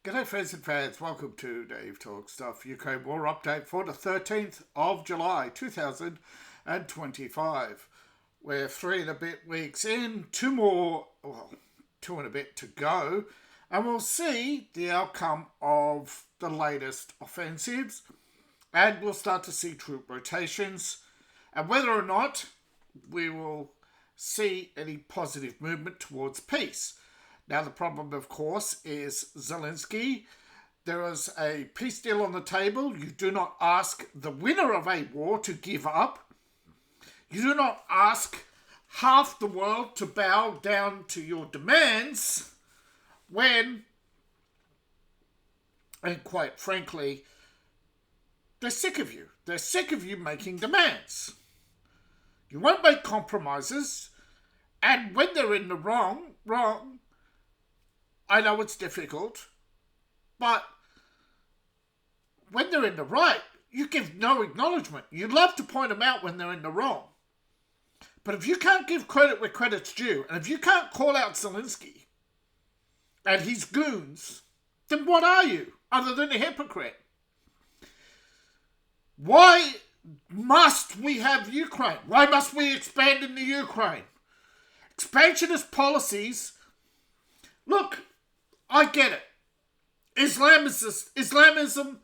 G'day friends and fans, welcome to Dave Talk Stuff Ukraine War Update for the 13th of July 2025. We're 3 and a bit weeks in, two and a bit to go, and we'll see the outcome of the latest offensives, and we'll start to see troop rotations, and whether or not we will see any positive movement towards peace. Now, the problem, of course, is Zelensky. There is a peace deal on the table. You do not ask the winner of a war to give up. You do not ask half the world to bow down to your demands when, and quite frankly, they're sick of you. They're sick of you making demands. You won't make compromises, and when they're in the wrong, I know it's difficult, but when they're in the right, you give no acknowledgement. You love to point them out when they're in the wrong. But if you can't give credit where credit's due, and if you can't call out Zelensky and his goons, then what are you, other than a hypocrite? Why must we have Ukraine? Why must we expand in the Ukraine? Expansionist policies, look, I get it. Islamism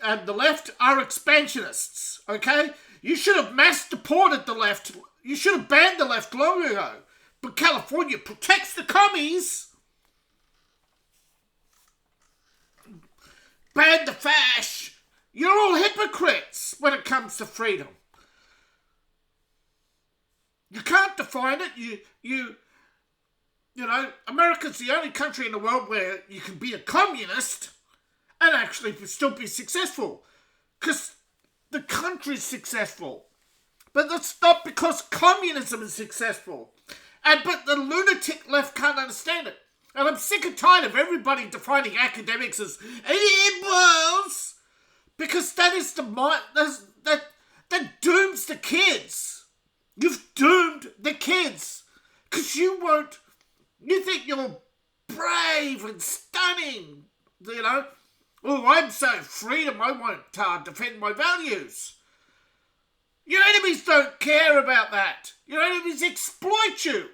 and the left are expansionists, okay? You should have mass deported the left. You should have banned the left long ago. But California protects the commies. Ban the fash. You're all hypocrites when it comes to freedom. You can't define it. You know, America's the only country in the world where you can be a communist and actually still be successful. Because the country's successful. But that's not because communism is successful. But the lunatic left can't understand it. And I'm sick and tired of everybody defining academics as liberals. Because that is the mind, that dooms the kids. You've doomed the kids. Because you think you're brave and stunning, you know. Oh, I'm so freedom, I won't defend my values. Your enemies don't care about that. Your enemies exploit you.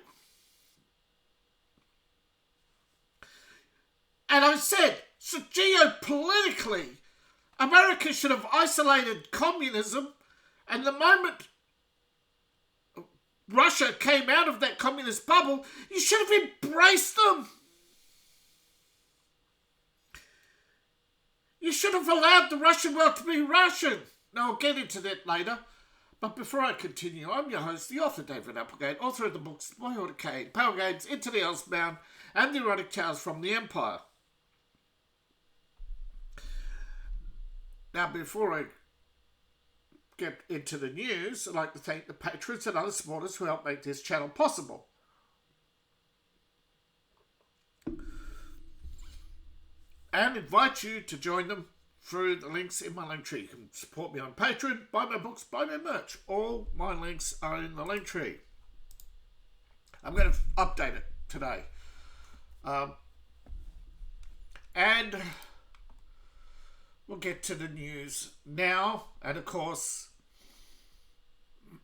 And I said, so geopolitically, America should have isolated communism, and the moment Russia came out of that communist bubble, you should have embraced them. You should have allowed the Russian world to be Russian. Now, I'll get into that later. But before I continue, I'm your host, the author David Applegate, author of the books ProWritingAid, Power Games, Into the Earthbound, and the Erotic Tales from the Empire. Now, before I get into the news, I'd like to thank the patrons and other supporters who help make this channel possible. And invite you to join them through the links in my link tree. You can support me on Patreon, buy my books, buy my merch. All my links are in the link tree. I'm going to update it today. And we'll get to the news now. And of course,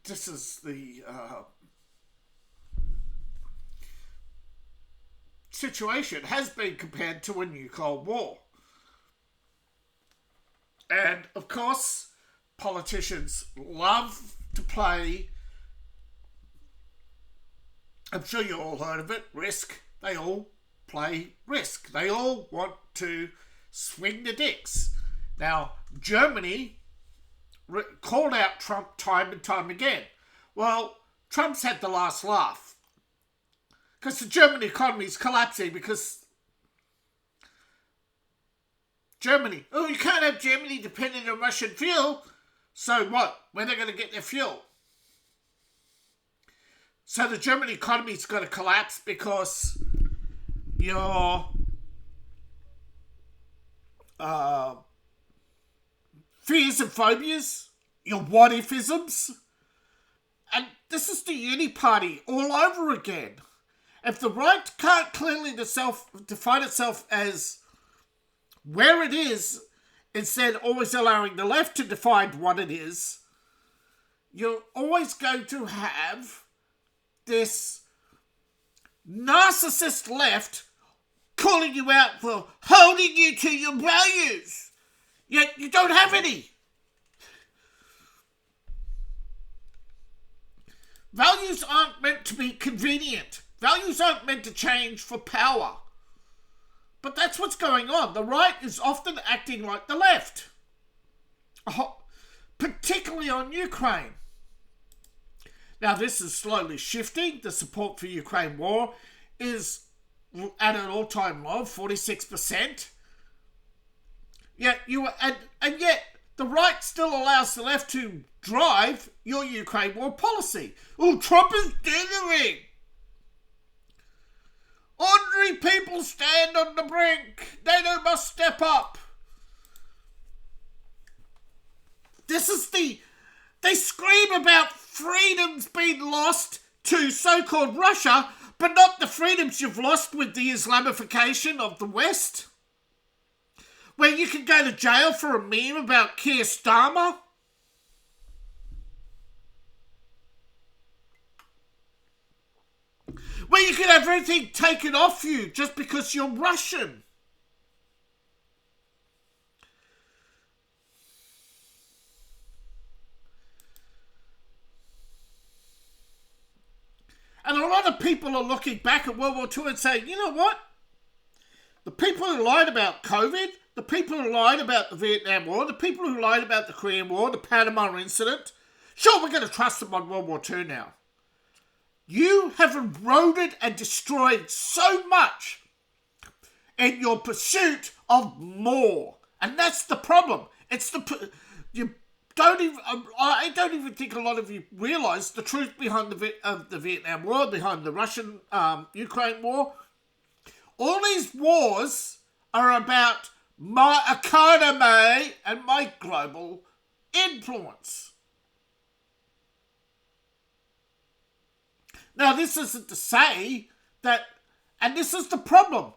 this is the situation has been compared to a new Cold War. And of course, politicians love to play, I'm sure you all heard of it, Risk. They all play Risk. They all want to swing the dicks. Now, Germany called out Trump time and time again. Well, Trump's had the last laugh. Because the German economy is collapsing because Germany, you can't have Germany dependent on Russian fuel. So what? Where are they going to get their fuel? So the German economy is going to collapse because your fears and phobias, your what-ifisms, and this is the uni party all over again. If the right can't clearly define itself as where it is, instead of always allowing the left to define what it is, you're always going to have this narcissist left calling you out for holding you to your values, yet you don't have any. Values aren't meant to be convenient. Values aren't meant to change for power. But that's what's going on. The right is often acting like the left, particularly on Ukraine. Now, this is slowly shifting. The support for Ukraine war is at an all-time low, 46%. Yet and yet the right still allows the left to drive your Ukraine war policy. Oh, Trump is dithering. Ordinary people stand on the brink. NATO must step up. They scream about freedoms being lost to so-called Russia, but not the freedoms you've lost with the Islamification of the West, where you can go to jail for a meme about Keir Starmer. Where you can have everything taken off you just because you're Russian. And a lot of people are looking back at World War II and saying, you know what? The people who lied about COVID, the people who lied about the Vietnam War, the people who lied about the Korean War, the Panama incident, sure, we're going to trust them on World War II now. You have eroded and destroyed so much in your pursuit of more. And that's the problem. I don't even think a lot of you realise the truth behind the Vietnam War, behind the Russian Ukraine war. All these wars are about my economy and my global influence. Now, this isn't to say that, and this is the problem,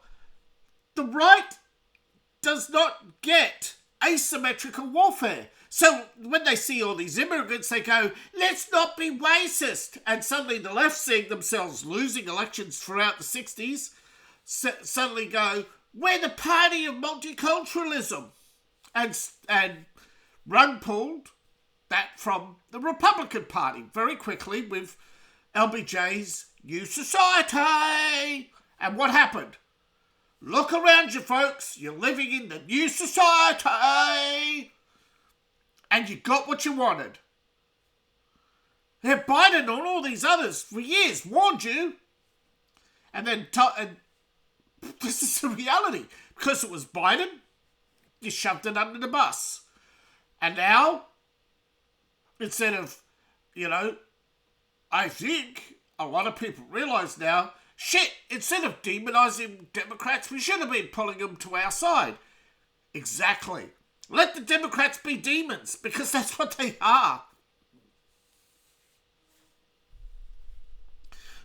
the right does not get asymmetrical warfare. So when they see all these immigrants, they go, let's not be racist. And suddenly the left, seeing themselves losing elections throughout the 60s, suddenly go, we're the party of multiculturalism. And rug pulled that from the Republican Party very quickly with LBJ's New Society. And what happened? Look around you, folks. You're living in the New Society. And you got what you wanted. Biden and all these others for years warned you. And then and this is the reality. Because it was Biden, you shoved it under the bus. And now, instead of, I think a lot of people realise now, instead of demonising Democrats, we should have been pulling them to our side. Exactly. Let the Democrats be demons, because that's what they are.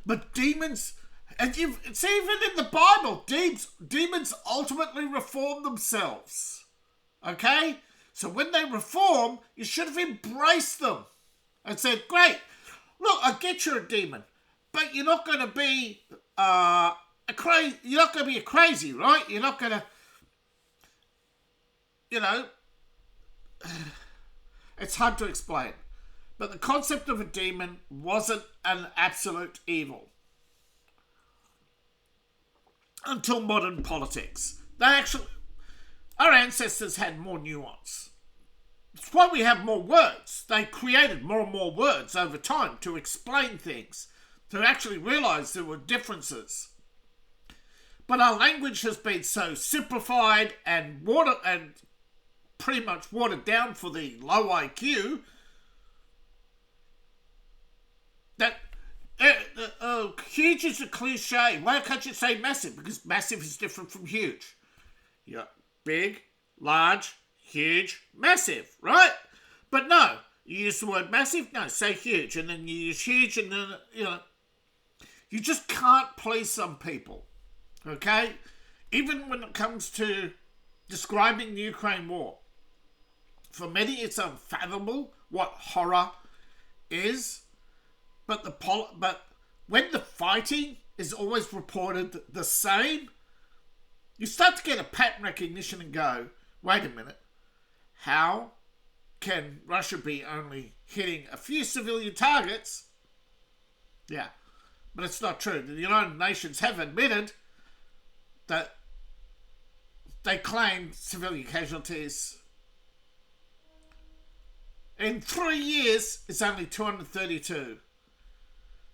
But demons, and it's even in the Bible, demons ultimately reform themselves. Okay? So when they reform, you should have embraced them and said, great, look, I get you're a demon, but you're not going to be you're not going to be a crazy, right? You're not going to, it's hard to explain. But the concept of a demon wasn't an absolute evil until modern politics. Our ancestors had more nuance. That's why we have more words. They created more and more words over time to explain things, to actually realise there were differences. But our language has been so simplified and pretty much watered down for the low IQ that huge is a cliche. Why can't you say massive? Because massive is different from huge. Yeah, big, large, huge, massive, right? But no, you use the word massive, no, say huge, and then you use huge, and then, you just can't please some people, okay? Even when it comes to describing the Ukraine war. For many, it's unfathomable what horror is, but when the fighting is always reported the same, you start to get a pattern recognition and go, wait a minute, how can Russia be only hitting a few civilian targets? Yeah, but it's not true. The United Nations have admitted that they claimed civilian casualties. In 3 years, it's only 232.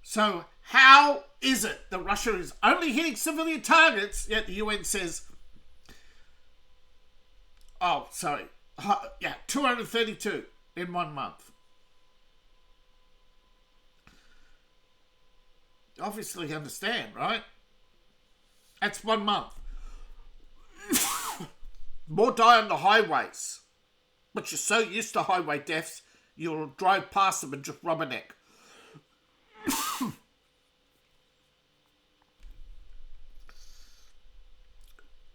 So how is it that Russia is only hitting civilian targets, yet the UN says, 232 in 1 month? Obviously you understand, right? That's 1 month. More die on the highways. But you're so used to highway deaths, you'll drive past them and just rubberneck.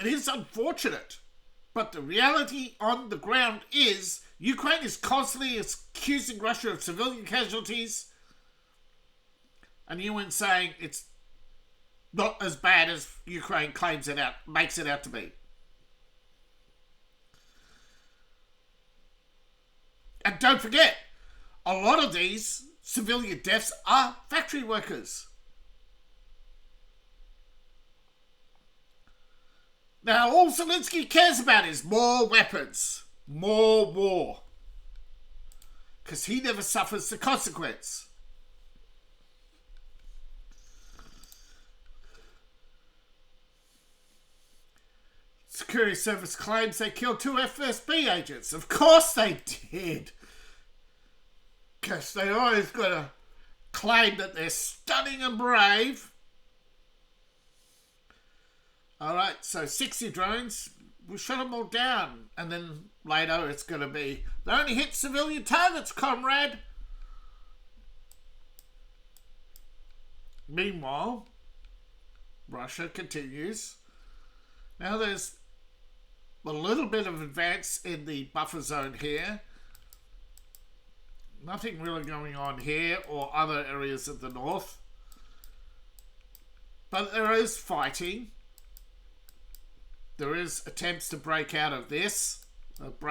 It is unfortunate, but the reality on the ground is Ukraine is constantly accusing Russia of civilian casualties, and the UN saying it's not as bad as Ukraine makes it out to be. And don't forget, a lot of these civilian deaths are factory workers. Now, all Zelensky cares about is more weapons, more war. Because he never suffers the consequence. Security Service claims they killed 2 FSB agents. Of course they did. Because they always got to claim that they're stunning and brave. Alright, so 60 drones, we shot them all down. And then later it's going to be, they only hit civilian targets, comrade. Meanwhile, Russia continues. Now there's a little bit of advance in the buffer zone here. Nothing really going on here or other areas of the north. But there is fighting. There is attempts to break out of this. Attempts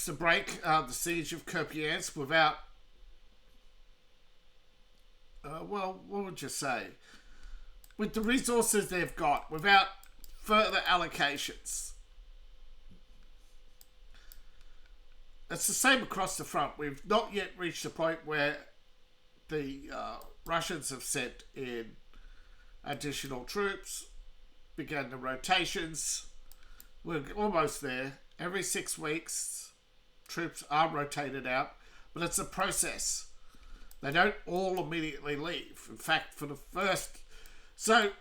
to break the siege of Kupiansk without, what would you say? With the resources they've got, without further allocations. It's the same across the front. We've not yet reached the point where the Russians have sent in additional troops, began the rotations. We're almost there. Every 6 weeks, troops are rotated out, but it's a process. They don't all immediately leave. In fact, for the first... So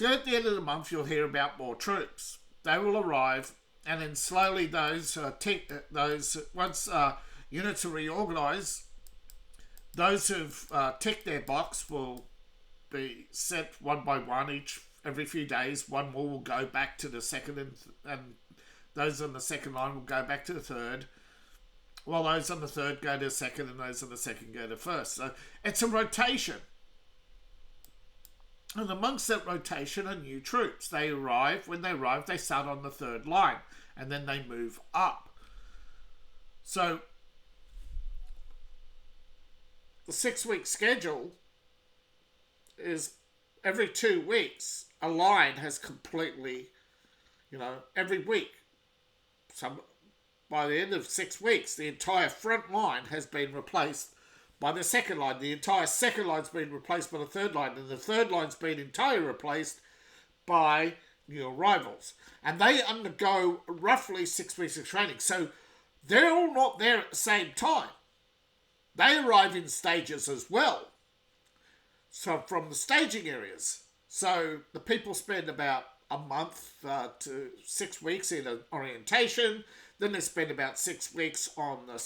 at the end of the month, you'll hear about more troops. They will arrive, and then slowly once units are reorganised, those who've ticked their box will be sent one by one every few days. One more will go back to the second, and those on the second line will go back to the third, while those on the third go to the second, and those on the second go to first. So it's a rotation. And amongst that rotation are new troops. They arrive. When they arrive, they start on the third line, and then they move up. So the 6-week schedule is every 2 weeks, a line has completely, every week. By the end of 6 weeks, the entire front line has been replaced by the second line. The entire second line's been replaced by the third line, and the third line's been entirely replaced by new arrivals. And they undergo roughly 6 weeks of training. So they're all not there at the same time. They arrive in stages as well. So from the staging areas. So the people spend about a month to 6 weeks in an orientation. Then they spend about 6 weeks on the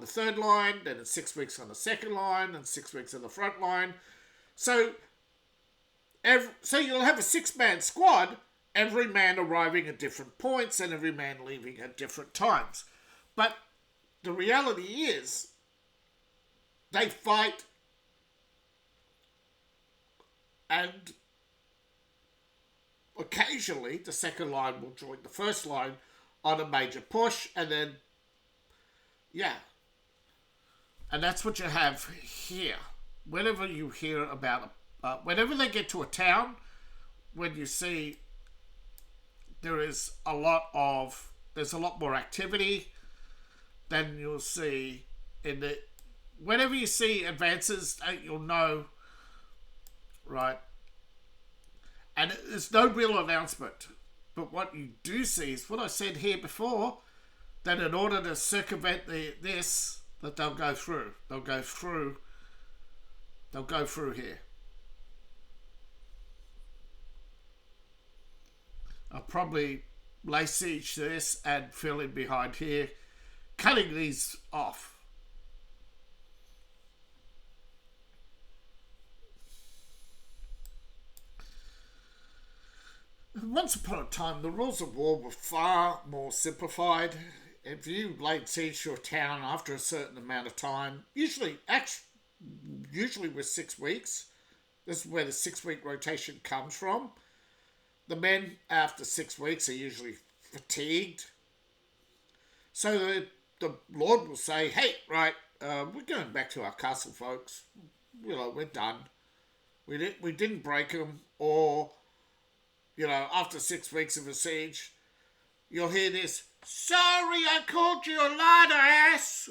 third line. Then it's 6 weeks on the second line, and 6 weeks on the front line. So So you'll have a 6-man squad, every man arriving at different points and every man leaving at different times. But the reality is, they fight, and occasionally the second line will join the first line on a major push, and then, yeah. And that's what you have here. Whenever you hear about, whenever they get to a town, when you see there's a lot more activity than you'll see in the, whenever you see advances, you'll know, right? And there's no real announcement. But what you do see is what I said here before, that in order to circumvent this, that they'll go through here. I'll probably lay siege to this and fill in behind here, cutting these off. Once upon a time, the rules of war were far more simplified. If you laid siege to a town after a certain amount of time, usually with 6 weeks, this is where the 6-week rotation comes from. The men after 6 weeks are usually fatigued. So the Lord will say, hey, right, we're going back to our castle, folks. We're done. We didn't break them, or, after 6 weeks of a siege, you'll hear this, sorry I called you a lard ass.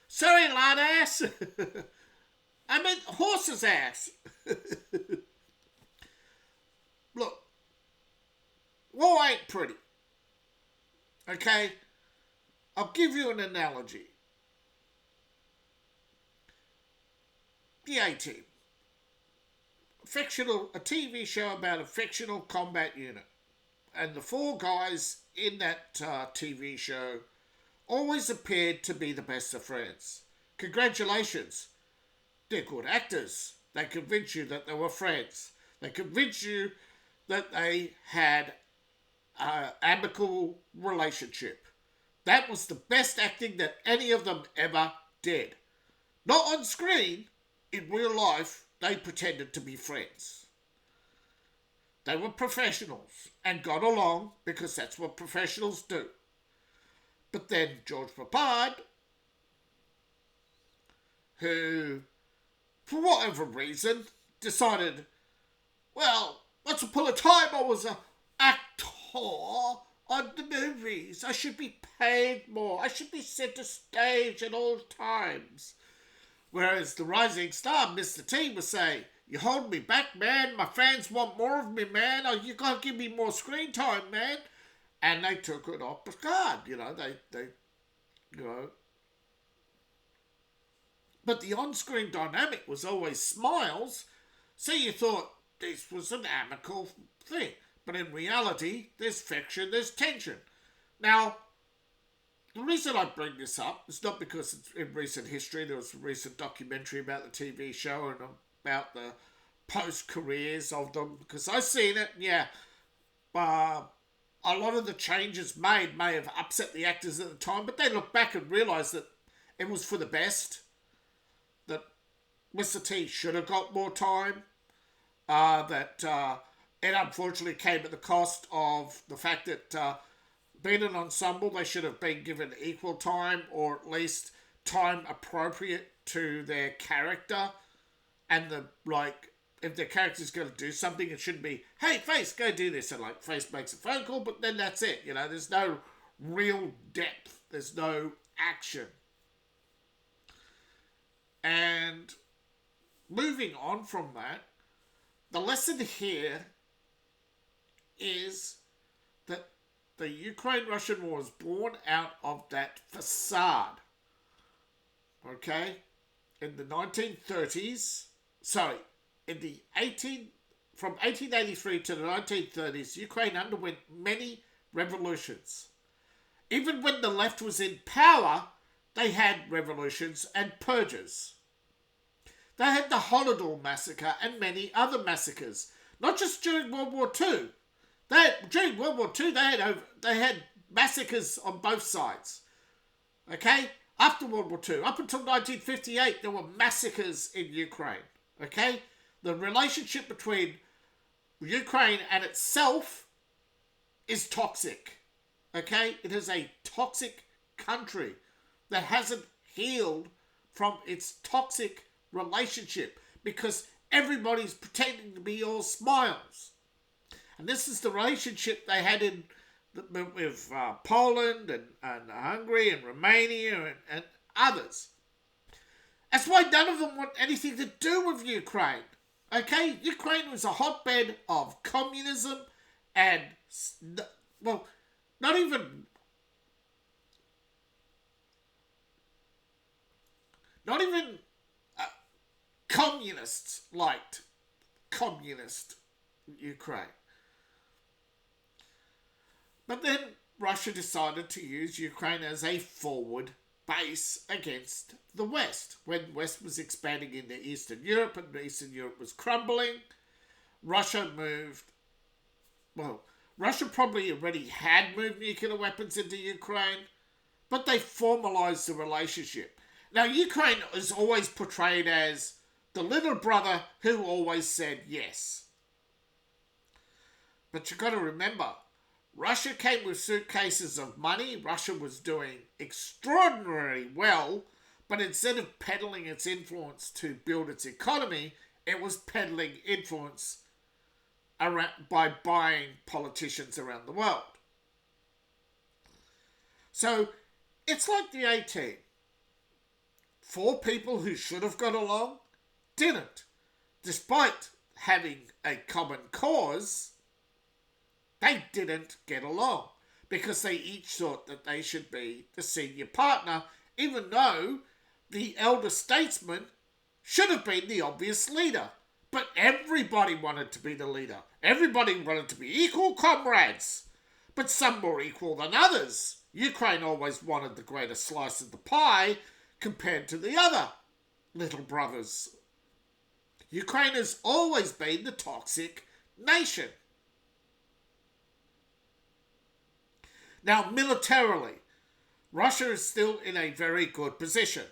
Sorry, lard ass. I meant horse's ass. Look, war ain't pretty. Okay? I'll give you an analogy. The A-Team. A TV show about a fictional combat unit. And the 4 guys in that TV show always appeared to be the best of friends. Congratulations. They're good actors. They convinced you that they were friends. They convinced you that they had an amicable relationship. That was the best acting that any of them ever did. Not on screen. In real life, they pretended to be friends. They were professionals and got along because that's what professionals do. But then George Papard, who, for whatever reason, decided, well, once upon a time I was an actor on the movies. I should be paid more. I should be centre stage at all times. Whereas the rising star, Mr. T, would say, you hold me back, man. My fans want more of me, man. Oh, you got to give me more screen time, man. And they took it off Picard, they. But the on-screen dynamic was always smiles, so you thought this was an amicable thing. But in reality, there's friction, there's tension. Now, the reason I bring this up is not because it's in recent history. There was a recent documentary about the TV show and about the post-careers of them, because I've seen it, yeah. A lot of the changes made may have upset the actors at the time, but they look back and realise that it was for the best, that Mr. T should have got more time, that it unfortunately came at the cost of the fact that being an ensemble, they should have been given equal time, or at least time appropriate to their character, and if their character's going to do something, it shouldn't be, hey, Face, go do this. And Face makes a phone call, but then that's it. There's no real depth. There's no action. And moving on from that, the lesson here is that the Ukraine-Russian war was born out of that facade. Okay? In the 1930s, from 1883 to the 1930s, Ukraine underwent many revolutions. Even when the left was in power, they had revolutions and purges. They had the Holodomor massacre and many other massacres, not just during World War II. During World War II, they had massacres on both sides. Okay? After World War II, up until 1958, there were massacres in Ukraine. Okay? The relationship between Ukraine and itself is toxic. Okay? It is a toxic country that hasn't healed from its toxic relationship because everybody's pretending to be all smiles. And this is the relationship they had with Poland and Hungary and Romania and others. That's why none of them want anything to do with Ukraine. Okay? Ukraine was a hotbed of communism and, well, not even communists liked communist Ukraine. But then Russia decided to use Ukraine as a forward base against the West. When West was expanding into Eastern Europe and Eastern Europe was crumbling, Russia probably already had moved nuclear weapons into Ukraine, but they formalized the relationship. Now, Ukraine is always portrayed as the little brother who always said yes. But you've got to remember, Russia came with suitcases of money. Russia was doing extraordinarily well, but instead of peddling its influence to build its economy, it was peddling influence by buying politicians around the world. So it's like the A-Team. 4 people who should have got along didn't. Despite having a common cause, they didn't get along because they each thought that they should be the senior partner, even though the elder statesman should have been the obvious leader. But everybody wanted to be the leader. Everybody wanted to be equal comrades. But some more equal than others. Ukraine always wanted the greater slice of the pie compared to the other little brothers. Ukraine has always been the toxic nation. Now, militarily, Russia is still in a very good position.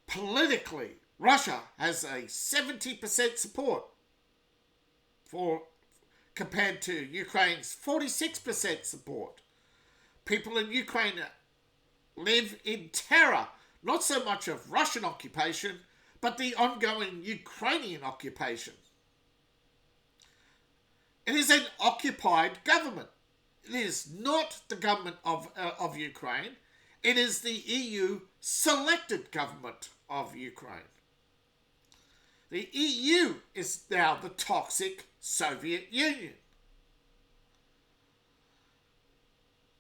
Politically, Russia has a 70% support compared to Ukraine's 46% support. People in Ukraine live in terror, not so much of Russian occupation, but the ongoing Ukrainian occupation. It is an occupied government. It is not the government of Ukraine. It is the EU selected government of Ukraine. The EU is now the toxic Soviet Union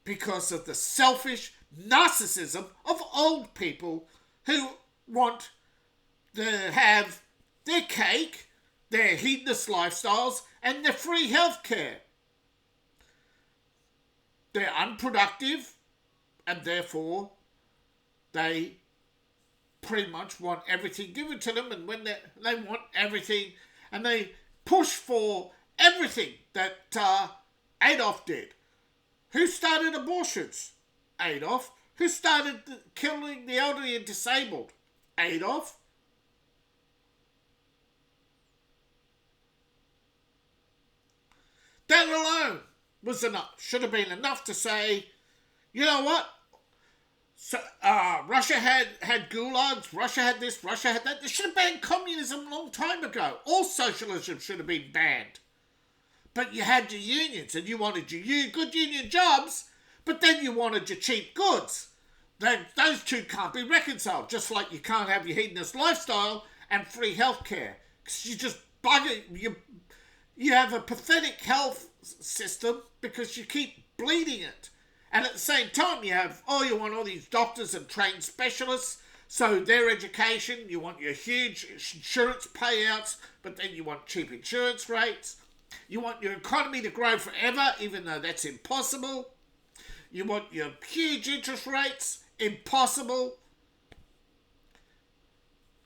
because of the selfish narcissism of old people who want to have their cake, their hedonist lifestyles, and their free health care. They're unproductive, and therefore they pretty much want everything given to them, and when they want everything, and they push for everything that Adolf did. Who started abortions? Adolf. Who started killing the elderly and disabled? Adolf. That alone was enough. Should have been enough to say, you know what? So, Russia had gulags, Russia had this, Russia had that. They should have banned communism a long time ago. All socialism should have been banned. But you had your unions and you wanted your good union jobs, but then you wanted your cheap goods. Those two can't be reconciled, just like you can't have your hedonist lifestyle and free health care. Because you just you have a pathetic health system because you keep bleeding it. And at the same time, you want all these doctors and trained specialists. So their education, you want your huge insurance payouts, but then you want cheap insurance rates. You want your economy to grow forever, even though that's impossible. You want your huge interest rates, impossible.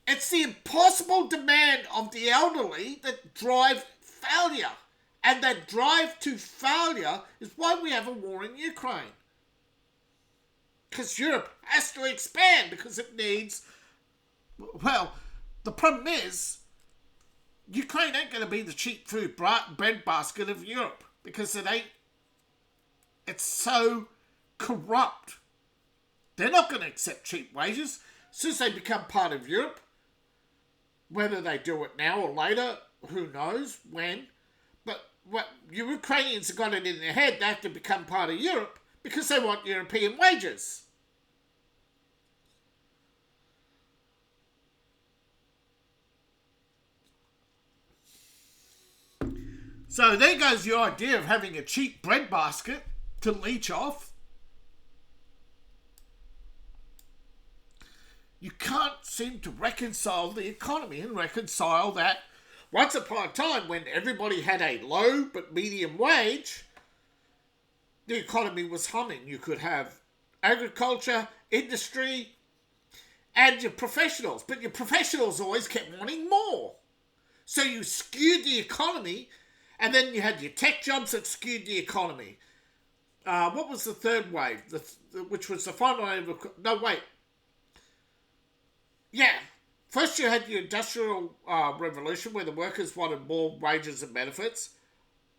It's the impossible demand of the elderly that drive failure. And that drive to failure is why we have a war in Ukraine. Because Europe has to expand because it needs... Well, the problem is, Ukraine ain't going to be the cheap food breadbasket of Europe. Because it ain't... It's so corrupt. They're not going to accept cheap wages. As soon as they become part of Europe, whether they do it now or later, who knows when. But what Ukrainians have got it in their head, they have to become part of Europe because they want European wages. So there goes your idea of having a cheap breadbasket to leech off. You can't seem to reconcile the economy and reconcile that once upon a time when everybody had a low but medium wage, the economy was humming. You could have agriculture, industry, and your professionals. But your professionals always kept wanting more. So you skewed the economy, and then you had your tech jobs that skewed the economy. What was the third wave? Which was the final wave of... No, wait. Yeah. First you had the Industrial Revolution where the workers wanted more wages and benefits.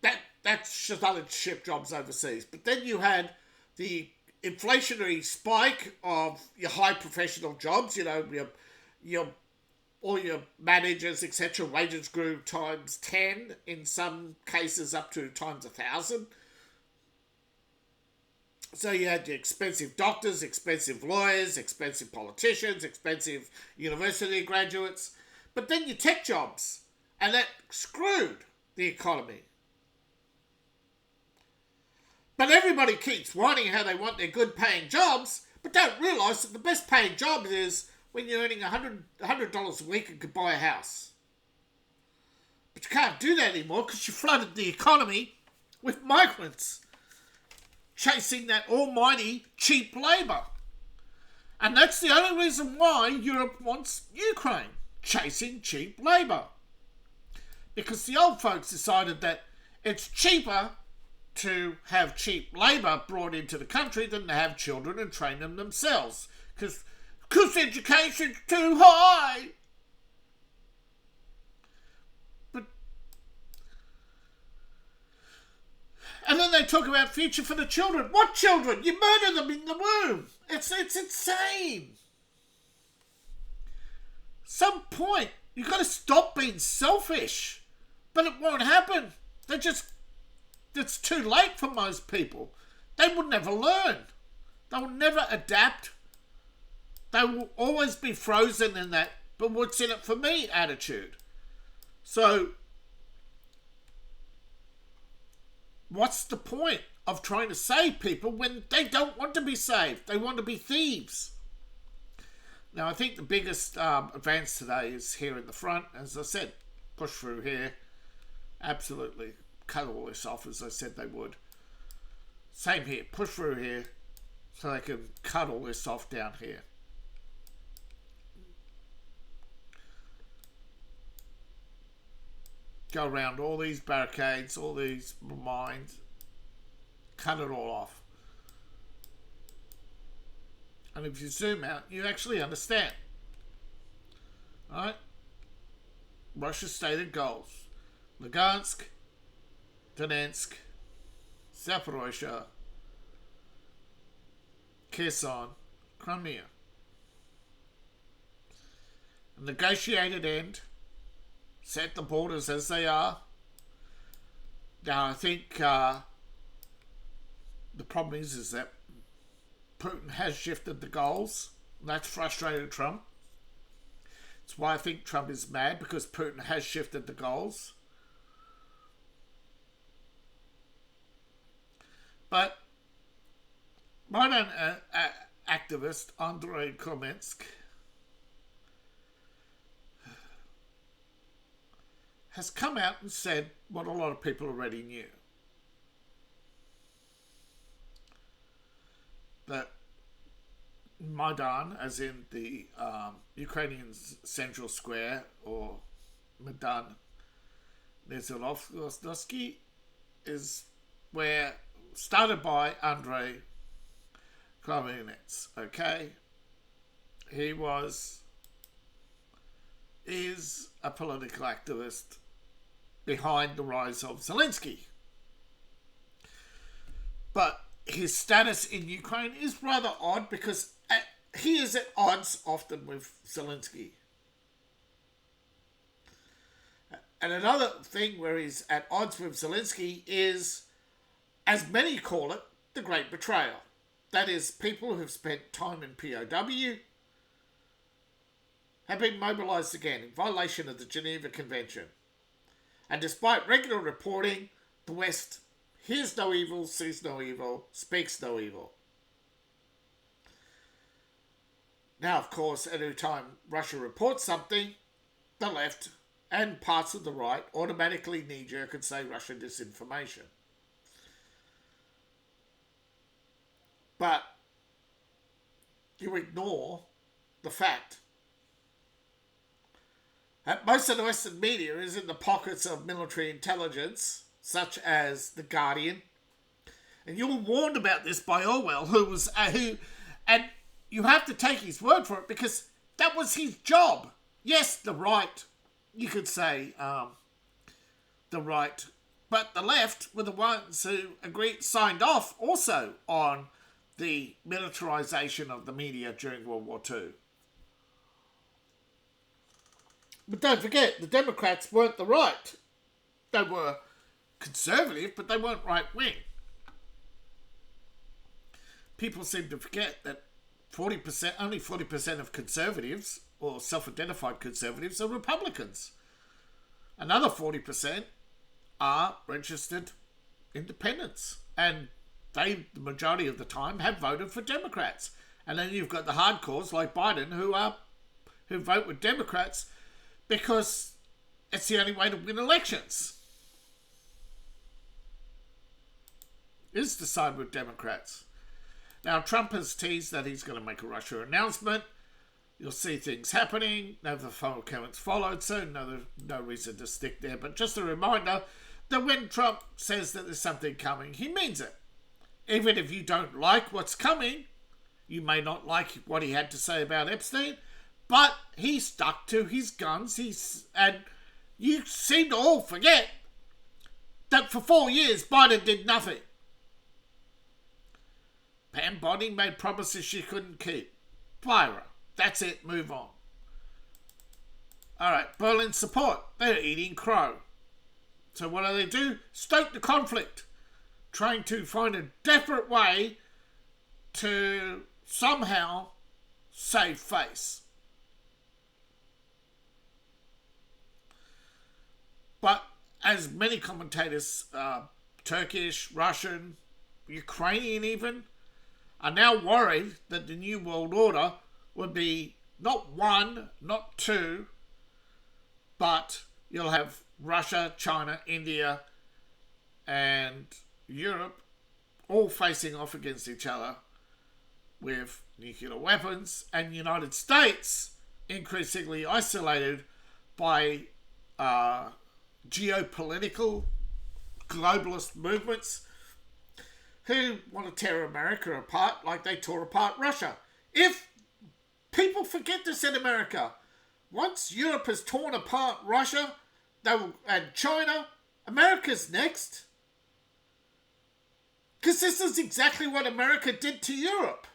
That shuttered ship jobs overseas. But then you had the inflationary spike of your high professional jobs, you know, your all your managers, etc. Wages grew times 10, in some cases up to times 1,000. So you had the expensive doctors, expensive lawyers, expensive politicians, expensive university graduates. But then your tech jobs, and that screwed the economy. But everybody keeps whining how they want their good paying jobs, but don't realise that the best paying job is when you're earning $100 a week and could buy a house. But you can't do that anymore because you flooded the economy with migrants chasing that almighty cheap labour. And that's the only reason why Europe wants Ukraine, chasing cheap labour. Because the old folks decided that it's cheaper to have cheap labour brought into the country than to have children and train them themselves. Because education's too high. And then they talk about future for the children. What children? You murder them in the womb. It's insane. Some point, you've got to stop being selfish. But it won't happen. It's too late for most people. They will never learn. They will never adapt. They will always be frozen in that, but what's in it for me attitude. So, what's the point of trying to save people when they don't want to be saved? They want to be thieves. Now, I think the biggest advance today is here in the front. As I said, push through here. Absolutely. Cut all this off as I said they would. Same here. Push through here so they can cut all this off down here. Go around all these barricades, all these mines, cut it all off. And if you zoom out, you actually understand. Alright? Russia's stated goals. Lugansk, Donetsk, Zaporozhye, Kherson, Crimea. A negotiated end. Set the borders as they are. Now, I think the problem is that Putin has shifted the goals. And that's frustrated Trump. That's why I think Trump is mad, because Putin has shifted the goals. But modern activist Andrei Komensk has come out and said what a lot of people already knew. That Maidan, as in the Ukrainian Central Square, or Maidan Nezhelovsky, is where started by Andrei Kravets. Okay, he is a political activist behind the rise of Zelensky, but his status in Ukraine is rather odd because he is at odds often with Zelensky. And another thing where he's at odds with Zelensky is, as many call it, the Great Betrayal. That is, people who've spent time in POW have been mobilised again in violation of the Geneva Convention. And despite regular reporting, the West hears no evil, sees no evil, speaks no evil. Now, of course, every time Russia reports something, the left and parts of the right automatically knee-jerk and say Russian disinformation. But you ignore the fact that most of the Western media is in the pockets of military intelligence, such as The Guardian. And you were warned about this by Orwell, and you have to take his word for it because that was his job. Yes, the right, you could say the right, but the left were the ones who signed off also on the militarization of the media during World War II. But don't forget, the Democrats weren't the right. They were conservative, but they weren't right-wing. People seem to forget that only 40% of conservatives, or self-identified conservatives, are Republicans. Another 40% are registered independents. And they, the majority of the time, have voted for Democrats. And then you've got the hardcores like Biden who vote with Democrats because it's the only way to win elections, is to side with Democrats. Now, Trump has teased that he's going to make a Russia announcement. You'll see things happening. No, the comments followed, so no reason to stick there. But just a reminder that when Trump says that there's something coming, he means it. Even if you don't like what's coming, you may not like what he had to say about Epstein, but he stuck to his guns. And you seem to all forget that for 4 years, Biden did nothing. Pam Bondi made promises she couldn't keep. Fire her. That's it. Move on. All right. Berlin support. They're eating crow. So what do? Stoke the conflict. Trying to find a desperate way to somehow save face. But as many commentators, Turkish, Russian, Ukrainian even, are now worried that the New World Order would be not one, not two, but you'll have Russia, China, India, and Europe all facing off against each other with nuclear weapons, and the United States increasingly isolated by geopolitical globalist movements who want to tear America apart like they tore apart Russia. If people forget this in America, once Europe has torn apart Russia and China, America's next. Because this is exactly what America did to Europe.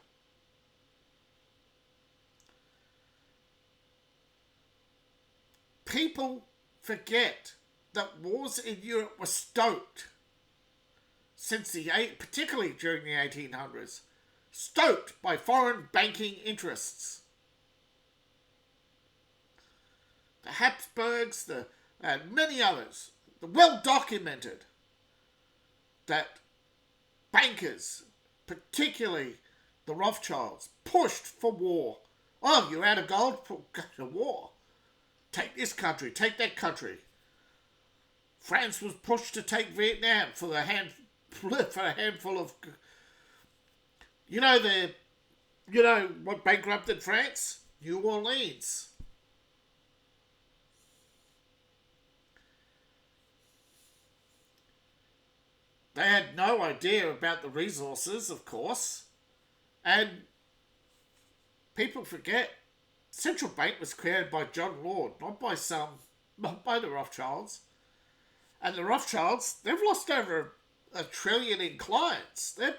People forget that wars in Europe were stoked since particularly during the 1800s, stoked by foreign banking interests. The Habsburgs, and many others, well documented that bankers, particularly the Rothschilds, pushed for war. Oh, you're out of gold? Go to war. Take this country, take that country. France was pushed to take Vietnam for a handful of... You know, You know what bankrupted France? New Orleans. They had no idea about the resources, of course, and people forget central bank was created by John Lord, not by the Rothschilds. And the Rothschilds, they've lost over a trillion in clients. Their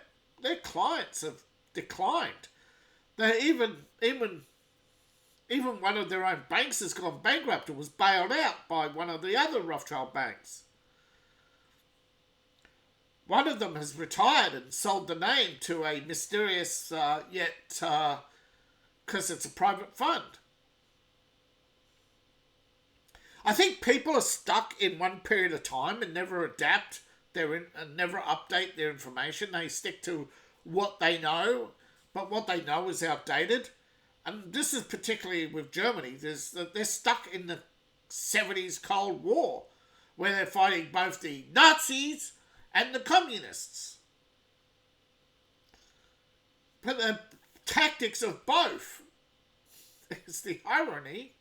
clients have declined. They even one of their own banks has gone bankrupt and was bailed out by one of the other Rothschild banks. One of them has retired and sold the name to a mysterious, because it's a private fund. I think people are stuck in one period of time and never adapt and never update their information. They stick to what they know, but what they know is outdated. And this is particularly with Germany. They're stuck in the 70s Cold War, where they're fighting both the Nazis and the communists. But the tactics of both is the irony,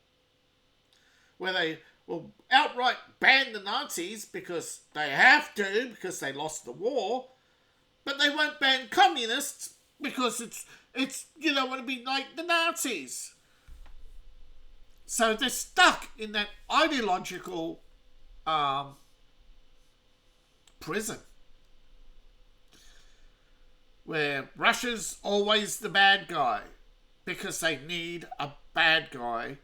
where they will outright ban the Nazis because they have to, because they lost the war, but they won't ban communists because it's you don't want to be like the Nazis. So they're stuck in that ideological prison where Russia's always the bad guy because they need a bad guy.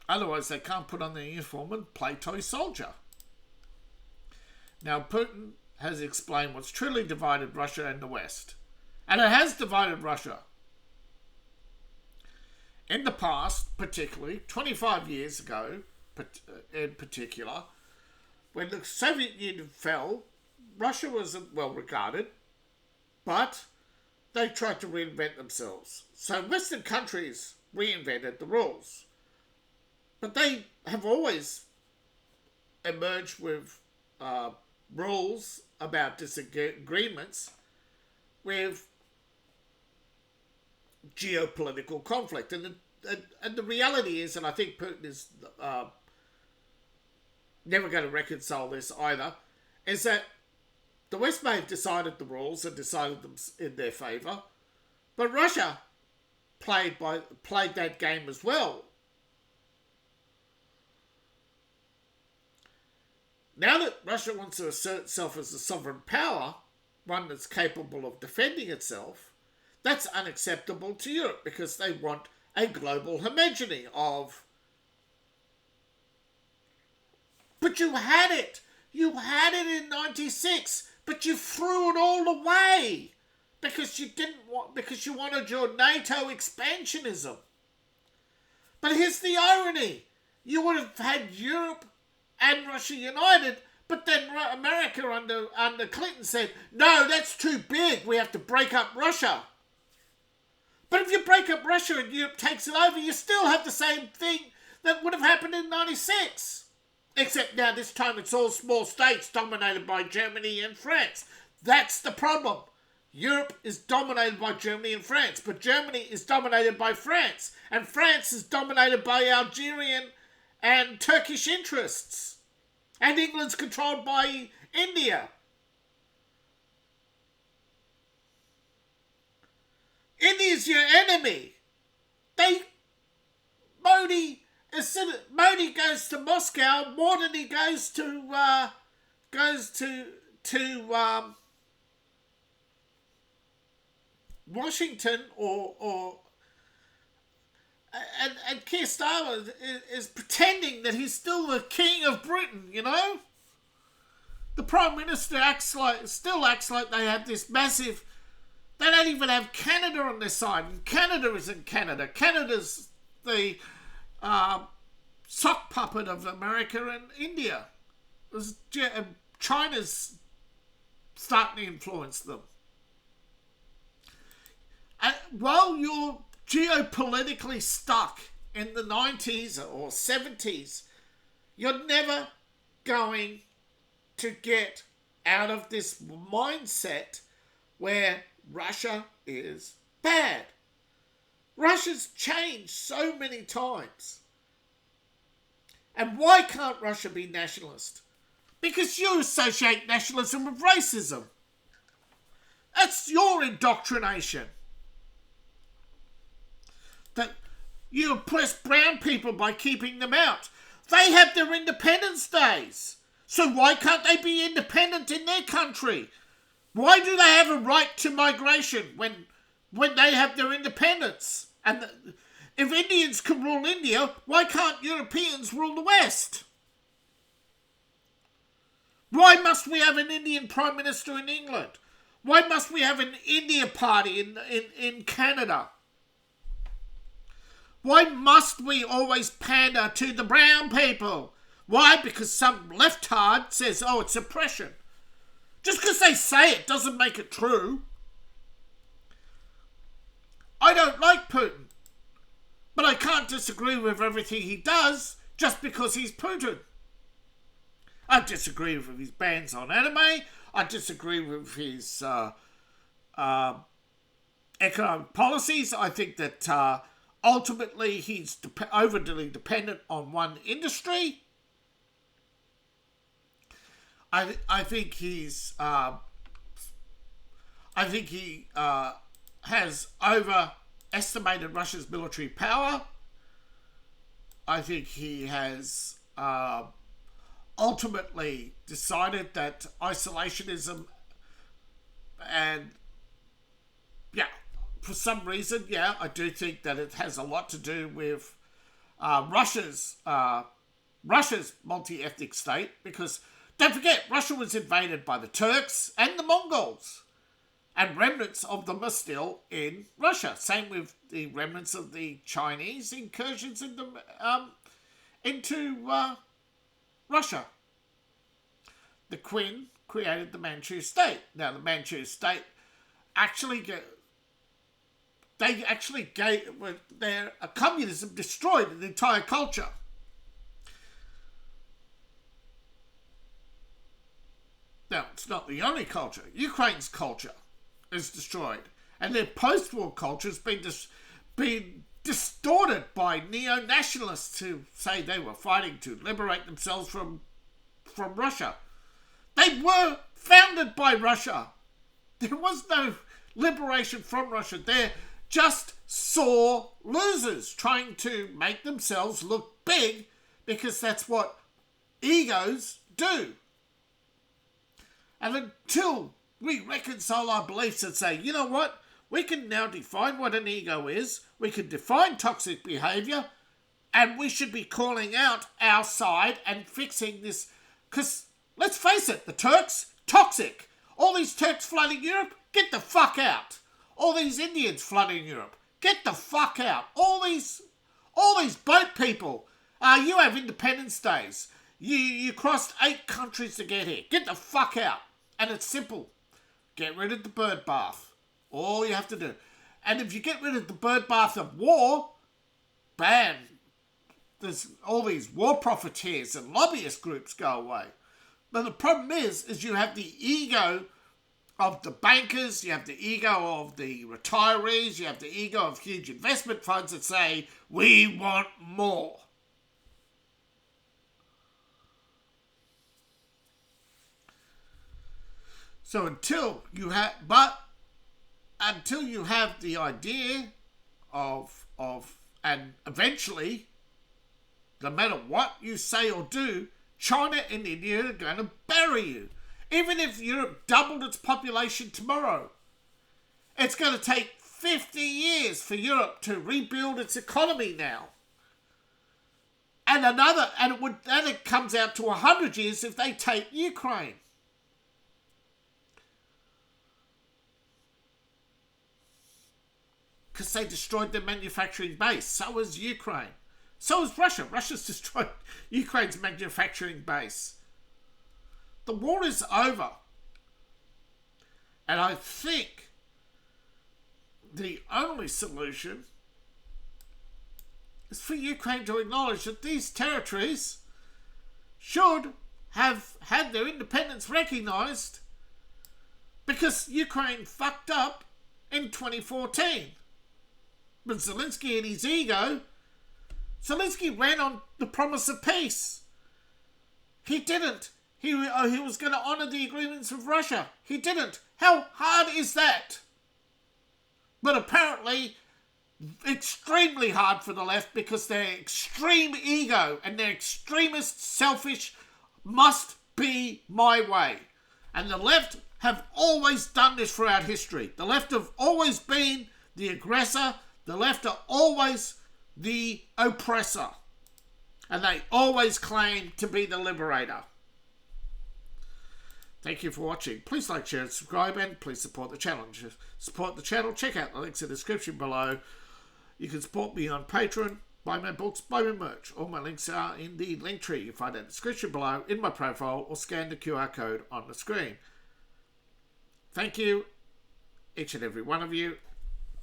Otherwise, they can't put on their uniform and play toy soldier. Now, Putin has explained what's truly divided Russia and the West. And it has divided Russia. In the past, particularly, 25 years ago, in particular, when the Soviet Union fell, Russia wasn't well regarded, but they tried to reinvent themselves. So Western countries reinvented the rules. But they have always emerged with rules about disagreements with geopolitical conflict. And the reality is, and I think Putin is never going to reconcile this either, is that the West may have decided the rules and decided them in their favour, but Russia played that game as well. Now that Russia wants to assert itself as a sovereign power, one that's capable of defending itself, that's unacceptable to Europe because they want a global hegemony of... But you had it! You had it in 96, but you threw it all away because you wanted your NATO expansionism. But here's the irony. You would have had Europe and Russia united, but then America under Clinton said, no, that's too big, we have to break up Russia. But if you break up Russia and Europe takes it over, you still have the same thing that would have happened in 96. Except now this time it's all small states dominated by Germany and France. That's the problem. Europe is dominated by Germany and France, but Germany is dominated by France, and France is dominated by Algerian and Turkish interests. And England's controlled by India. India's your enemy. Modi goes to Moscow more than he goes to Washington and Keir Starmer is pretending that he's still the king of Britain, you know? The Prime Minister still acts like they have this massive... They don't even have Canada on their side. And Canada isn't Canada. Canada's the sock puppet of America and India. China's starting to influence them. And while you're geopolitically stuck in the 90s or 70s, you're never going to get out of this mindset where Russia is bad. Russia's changed so many times. And why can't Russia be nationalist? Because you associate nationalism with racism. That's your indoctrination. That you oppress brown people by keeping them out. They have their independence days. So why can't they be independent in their country? Why do they have a right to migration when they have their independence? And if Indians can rule India, why can't Europeans rule the West? Why must we have an Indian Prime Minister in England? Why must we have an India party in Canada? Why must we always pander to the brown people? Why? Because some leftard says, oh, it's oppression. Just because they say it doesn't make it true. I don't like Putin, but I can't disagree with everything he does just because he's Putin. I disagree with his bans on anime. I disagree with his economic policies. I think that ultimately he's overly dependent on one industry. I think he has overestimated Russia's military power. I think he has ultimately decided that isolationism and for some reason, I do think that it has a lot to do with Russia's multi-ethnic state, because don't forget, Russia was invaded by the Turks and the Mongols, and remnants of them are still in Russia. Same with the remnants of the Chinese incursions into Russia. The Qin created the Manchu state. Now, the Manchu state their communism destroyed the entire culture. Now, it's not the only culture. Ukraine's culture is destroyed, and their post-war culture has been distorted by neo-nationalists who say they were fighting to liberate themselves from Russia. They were founded by Russia. There was no liberation from Russia. They're just sore losers trying to make themselves look big, because that's what egos do. And until we reconcile our beliefs and say, you know what, we can now define what an ego is, we can define toxic behaviour, and we should be calling out our side and fixing this. Because, let's face it, the Turks, toxic. All these Turks flooding Europe, get the fuck out. All these Indians flooding Europe, get the fuck out. All these boat people, you have independence days. You crossed 8 countries to get here. Get the fuck out. And it's simple. Get rid of the bird bath. All you have to do. And if you get rid of the bird bath of war, bam, there's all these war profiteers and lobbyist groups go away. But the problem is you have the ego of the bankers, you have the ego of the retirees, you have the ego of huge investment funds that say, we want more. So until you have the idea of and eventually, no matter what you say or do, China and India are going to bury you. Even if Europe doubled its population tomorrow, it's going to take 50 years for Europe to rebuild its economy now. And it comes out to 100 years if they take Ukraine. Because they destroyed their manufacturing base. So has Ukraine. So has Russia. Russia's destroyed Ukraine's manufacturing base. The war is over. And I think the only solution is for Ukraine to acknowledge that these territories should have had their independence recognised, because Ukraine fucked up in 2014. But Zelensky and his ego, Zelensky ran on the promise of peace. He didn't. He was going to honour the agreements with Russia. He didn't. How hard is that? But apparently, extremely hard for the left because their extreme ego and their extremist, selfish, must be my way. And the left have always done this throughout history. The left have always been the aggressor. The left are always the oppressor. And they always claim to be the liberator. Thank you for watching. Please like, share and subscribe, and please support the channel. To support the channel, check out the links in the description below. You can support me on Patreon, buy my books, buy my merch. All my links are in the link tree. You find it in the description below, in my profile, or scan the QR code on the screen. Thank you, each and every one of you.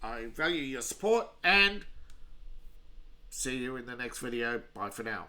I value your support, and see you in the next video. Bye for now.